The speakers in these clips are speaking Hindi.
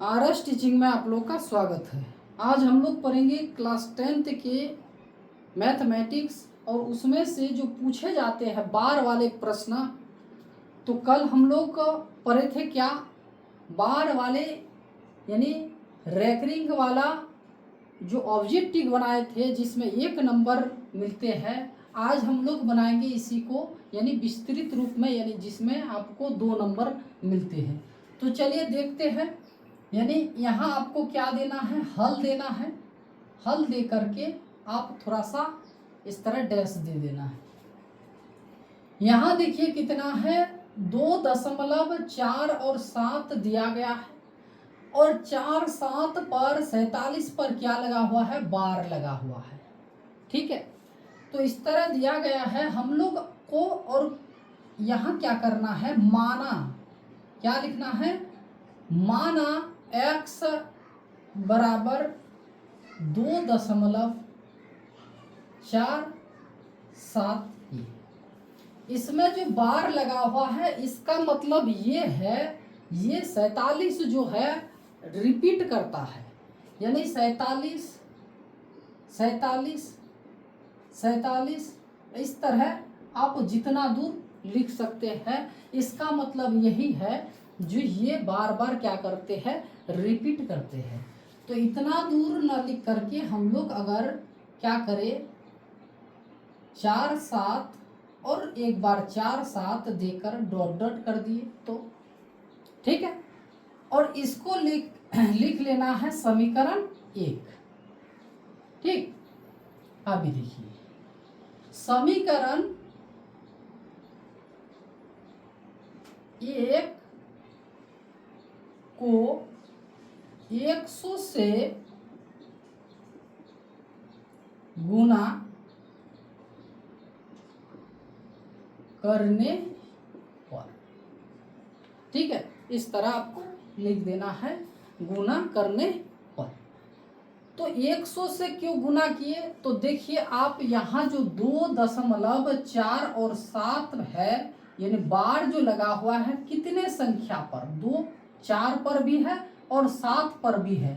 आरएस टीचिंग में आप लोग का स्वागत है। आज हम लोग पढ़ेंगे क्लास 10th के मैथमेटिक्स और उसमें से जो पूछे जाते हैं बार वाले प्रश्न। तो कल हम लोग पढ़े थे क्या, बार वाले यानी रैकरिंग वाला जो ऑब्जेक्टिव बनाए थे जिसमें 1 नंबर मिलते हैं। आज हम लोग बनाएंगे इसी को यानी विस्तृत रूप में, यानी जिसमें आपको 2 नंबर मिलते हैं। तो चलिए देखते हैं। यानी यहाँ आपको क्या देना है, हल देना है। हल दे करके आप थोड़ा सा इस तरह डैश दे देना है। यहाँ देखिए कितना है, 2.4 और 7 दिया गया है और 4 7 पर 47 पर क्या लगा हुआ है, बार लगा हुआ है। ठीक है, तो इस तरह दिया गया है हम लोग को। और यहाँ क्या करना है, माना, क्या लिखना है, माना x बराबर 2.47। इसमें जो बार लगा हुआ है इसका मतलब ये है, ये 47 जो है रिपीट करता है। यानी 47 47 47 इस तरह आप जितना दूर लिख सकते हैं। इसका मतलब यही है जो ये बार बार क्या करते हैं, रिपीट करते हैं। तो इतना दूर न लिख करके हम लोग अगर क्या करें, 4 7 और एक बार 4 7 देकर डॉट डॉट कर दिए तो ठीक है। और इसको लिख लेना है समीकरण 1। ठीक, अभी देखिए समीकरण 1 को 100 से गुना करने पर, ठीक है, इस तरह आपको लिख देना है, गुना करने पर। तो 100 से क्यों गुना किए, तो देखिए आप यहाँ जो 2.4 और 7 है, यानी बार जो लगा हुआ है कितने संख्या पर, 2 4 पर भी है और 7 पर भी है।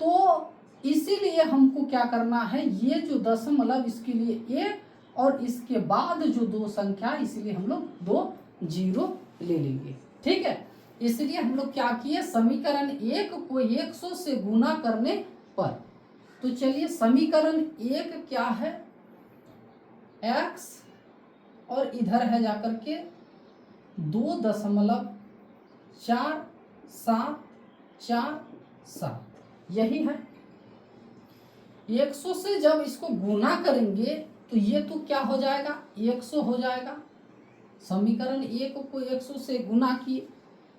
तो इसीलिए हमको क्या करना है, ये जो दशमलव इसके लिए 1 और इसके बाद जो 2 संख्या, इसीलिए हम लोग 2 0 ले लेंगे। ठीक है, इसलिए हम लोग क्या किए, समीकरण 1 को 100 से गुना करने पर। तो चलिए समीकरण 1 क्या है, x और इधर है जाकर के 2.4747, यही है। 100 से जब इसको गुना करेंगे तो ये तो क्या हो जाएगा, 100 हो जाएगा। समीकरण 1 को 100 से गुना किए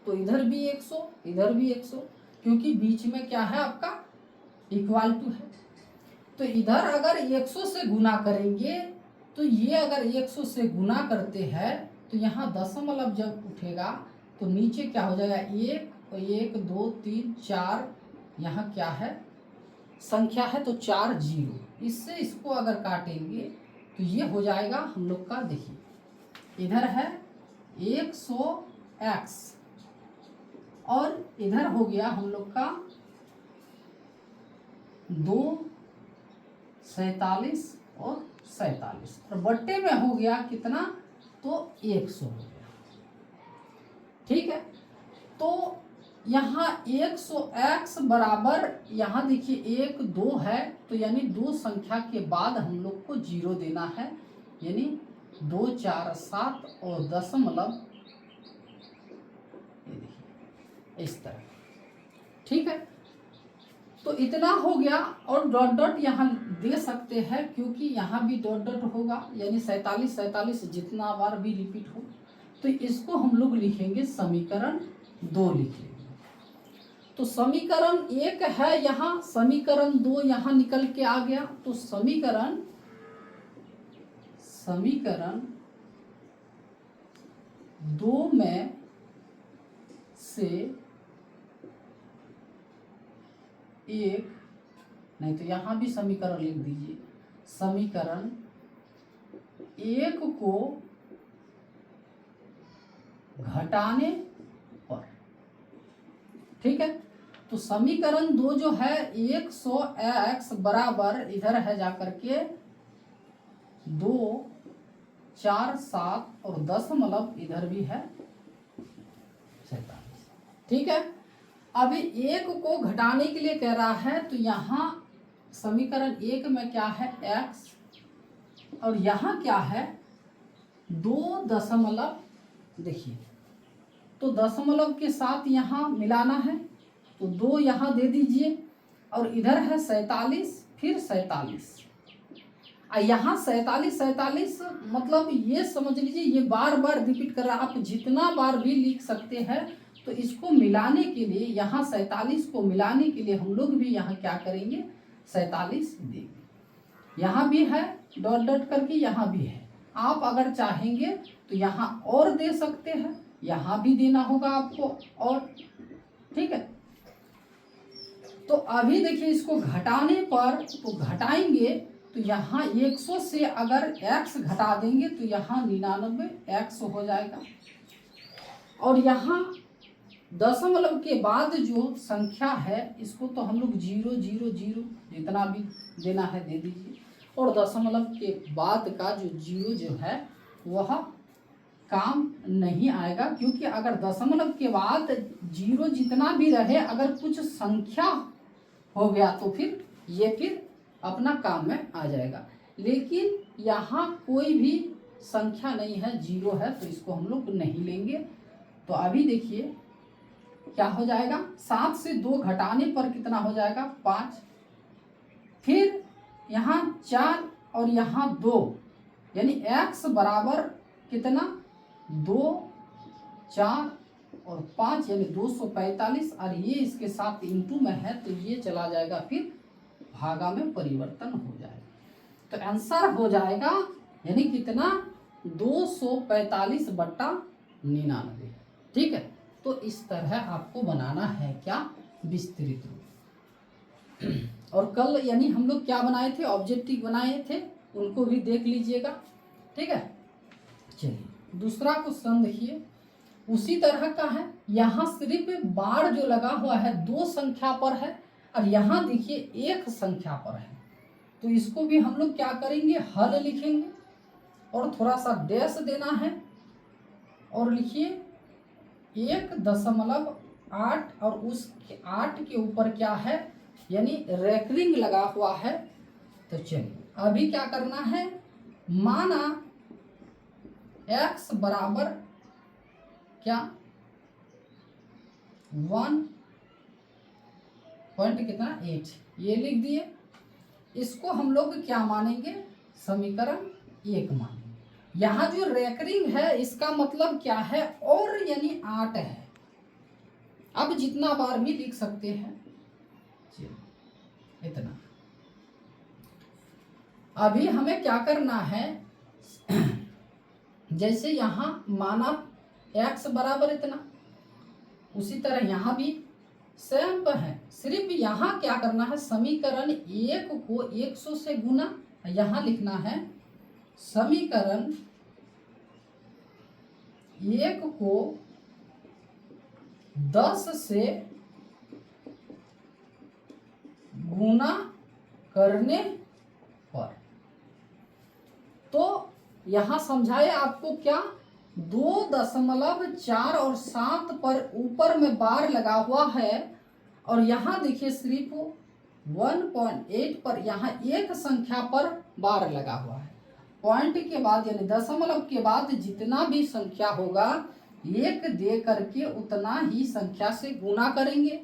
तो इधर भी 100 इधर भी 100, क्योंकि बीच में क्या है आपका, इक्वल टू है। तो इधर अगर 100 से गुना करेंगे तो ये अगर 100 से गुना करते हैं तो यहाँ दशमलव जब उठेगा तो नीचे क्या हो जाएगा, 1 और 1 2 3 4, यहाँ क्या है, संख्या है तो 4 0। इससे इसको अगर काटेंगे तो ये हो जाएगा हम लोग का, देखिए इधर है 100x और इधर हो गया हम लोग का 2 47 और 47 और बट्टे में हो गया कितना, तो 100 हो गया। ठीक है, तो यहाँ 100x बराबर, यहाँ देखिए 1 2 है तो यानी 2 संख्या के बाद हम लोग को 0 देना है, यानी 2 4 7 और दशमलव, ये देखिए इस तरह। ठीक है, तो इतना हो गया और डॉट डॉट यहाँ दे सकते हैं क्योंकि यहाँ भी डॉट डॉट होगा, यानी 47 47 जितना बार भी रिपीट हो। तो इसको हम लोग लिखेंगे समीकरण 2 लिखेंगे। तो समीकरण 1 है यहाँ, समीकरण 2 यहाँ निकल के आ गया। तो समीकरण 2 में से 1, नहीं तो यहाँ भी समीकरण लिख दीजिए, समीकरण 1 को घटाने पर। ठीक है, तो समीकरण 2 जो है 100x बराबर इधर है जाकर के 2 4 7 और दशमलव इधर भी है 47। ठीक है, अभी एक को घटाने के लिए कह रहा है, तो यहाँ समीकरण 1 में क्या है x और यहाँ क्या है 2 दशमलव, देखिए तो दशमलव के साथ यहाँ मिलाना है, तो 2 यहाँ दे दीजिए और इधर है 47 फिर 47, यहाँ 47 मतलब ये समझ लीजिए ये बार बार रिपीट कर रहा है। आप जितना बार भी लिख सकते हैं, तो इसको मिलाने के लिए यहाँ 47 को मिलाने के लिए हम लोग भी यहाँ क्या करेंगे 47 देंगे। यहाँ भी है डॉट डॉट करके, यहाँ भी है। आप अगर चाहेंगे तो यहाँ और दे सकते हैं, यहाँ भी देना होगा आपको और, ठीक है। तो अभी देखिए इसको घटाने पर तो घटाएंगे तो यहाँ 100 से अगर x घटा देंगे तो यहाँ 99x हो जाएगा, और यहाँ दशमलव के बाद जो संख्या है इसको तो हम लोग 0 0 0 जितना भी देना है दे दीजिए, और दशमलव के बाद का जो 0 जो है वह काम नहीं आएगा, क्योंकि अगर दशमलव के बाद 0 जितना भी रहे अगर कुछ संख्या हो गया तो फिर ये फिर अपना काम में आ जाएगा। लेकिन यहाँ कोई भी संख्या नहीं है, 0 है, तो इसको हम लोग नहीं लेंगे। तो अभी देखिए क्या हो जाएगा, 7 से 2 घटाने पर कितना हो जाएगा 5, फिर यहाँ 4 और यहाँ 2, यानी x बराबर कितना 2 4 और 5 यानी 245, और ये इसके साथ इंटू में है तो ये चला जाएगा फिर भागा में परिवर्तन हो जाएगा। तो आंसर हो जाएगा यानी कितना 245 बट्टा 99। ठीक है, तो इस तरह आपको बनाना है क्या विस्तृत रूप। और कल यानी हम लोग क्या बनाए थे, ऑब्जेक्टिव बनाए थे, उनको भी देख लीजिएगा। ठीक है, चलिए दूसरा क्वेश्चन देखिए, उसी तरह का है। यहाँ सिर्फ बार जो लगा हुआ है 2 संख्या पर है, और यहाँ देखिए 1 संख्या पर है। तो इसको भी हम लोग क्या करेंगे, हल लिखेंगे और थोड़ा सा डैश देना है, और लिखिए 1.8 और उस 8 के ऊपर क्या है यानी रेकरिंग लगा हुआ है। तो चलिए अभी क्या करना है, माना x बराबर क्या 1.8 ये लिख दिए। इसको हम लोग क्या मानेंगे, समीकरण 1 मानेंगे। यहाँ जो रेकरिंग है इसका मतलब क्या है, और यानी 8 है। अब जितना बार भी लिख सकते हैं, इतना। अभी हमें क्या करना है, जैसे यहाँ माना x बराबर इतना, उसी तरह यहाँ भी सेम है। सिर्फ यहाँ क्या करना है, समीकरण 1 को 100 से गुना, यहाँ लिखना है समीकरण 1 को 10 से गुना करने पर। तो यहाँ समझाए आपको क्या, 2.4 और 7 पर ऊपर में बार लगा हुआ है, और यहाँ देखिए सिर्फ 1.8 पर यहाँ 1 संख्या पर बार लगा हुआ है। पॉइंट के बाद यानी दशमलव के बाद जितना भी संख्या होगा 1 दे करके उतना ही संख्या से गुना करेंगे।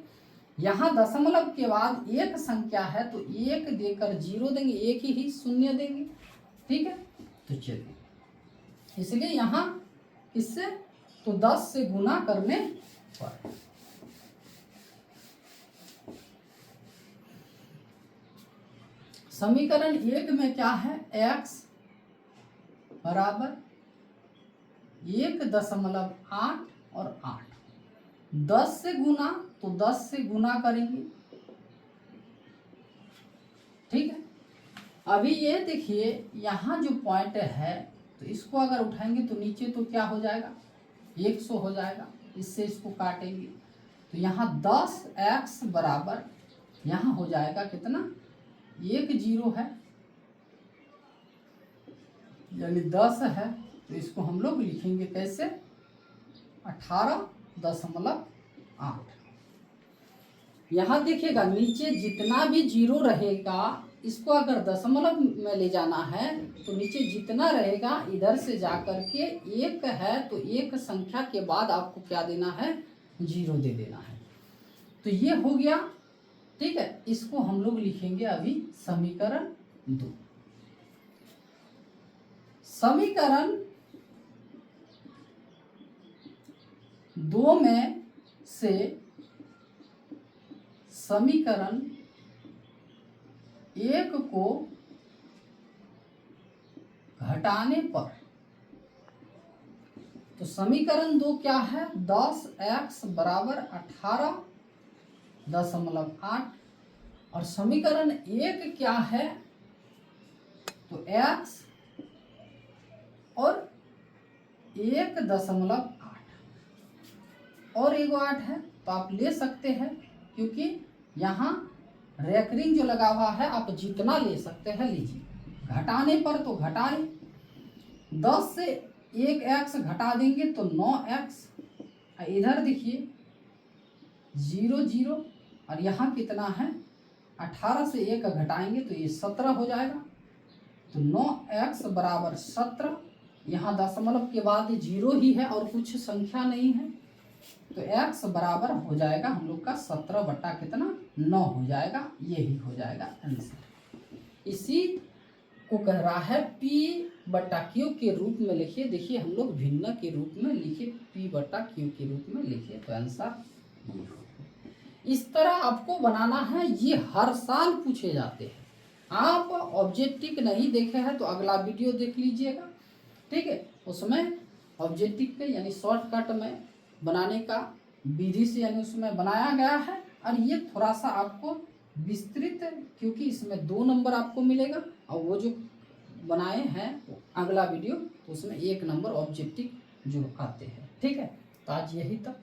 यहाँ दशमलव के बाद 1 संख्या है तो 1 देकर 0 देंगे, 1 ही शून्य देंगे। ठीक है, तो चलिए इसलिए यहाँ इससे तो 10 से गुना करने पर। समीकरण 1 में क्या है, x बराबर 1.8 और 8, 10 से गुना तो 10 से गुना करेंगे। ठीक है, अभी ये देखिए यहाँ जो पॉइंट है तो इसको अगर उठाएंगे तो नीचे तो क्या हो जाएगा 100 हो जाएगा, इससे इसको काटेंगे तो यहाँ 10x बराबर यहाँ हो जाएगा कितना, 1 0 है, यानी 10 है, तो इसको हम लोग लिखेंगे कैसे, 18.8। यहाँ देखिएगा नीचे जितना भी जीरो रहेगा इसको अगर दशमलव में ले जाना है तो नीचे जितना रहेगा इधर से जाकर के 1 है तो एक संख्या के बाद आपको क्या देना है, 0 दे देना है। तो ये हो गया, ठीक है। इसको हम लोग लिखेंगे अभी समीकरण 2। समीकरण 2 में से समीकरण 1 को घटाने पर, तो समीकरण 2 क्या है, 10x बराबर 18.8 और समीकरण 1 क्या है, तो x और 1.8 और एगो 8 है, तो आप ले सकते हैं क्योंकि यहाँ रेकरिंग जो लगा हुआ है आप जितना ले सकते हैं लीजिए। घटाने पर तो घटाए, 10 से 1x घटा देंगे तो 9x, इधर देखिए 0 0 और यहाँ कितना है, 18 से 1 घटाएंगे तो ये 17 हो जाएगा। तो 9x बराबर 17, यहाँ दशमलव के बाद 0 ही है और कुछ संख्या नहीं है, तो x बराबर हो जाएगा हम लोग का 17 बट्टा कितना, 9 हो जाएगा। यही हो जाएगा आंसर। इसी को कह रहा है p बट्टा q के रूप में लिखिए। देखिए हम लोग भिन्न के रूप में लिखे, p बट्टा q के रूप में लिखिए तो आंसर ये हो। इस तरह आपको बनाना है, ये हर साल पूछे जाते हैं। आप ऑब्जेक्टिव नहीं देखे हैं तो अगला वीडियो देख लीजिएगा, ठीक है। उसमें ऑब्जेक्टिव के यानी शॉर्टकट में बनाने का विधि से यानी उसमें बनाया गया है, और ये थोड़ा सा आपको विस्तृत, क्योंकि इसमें 2 नंबर आपको मिलेगा और वो जो बनाए हैं अगला वीडियो तो उसमें 1 नंबर ऑब्जेक्टिव जो आते हैं, ठीक है। तो आज यही तक।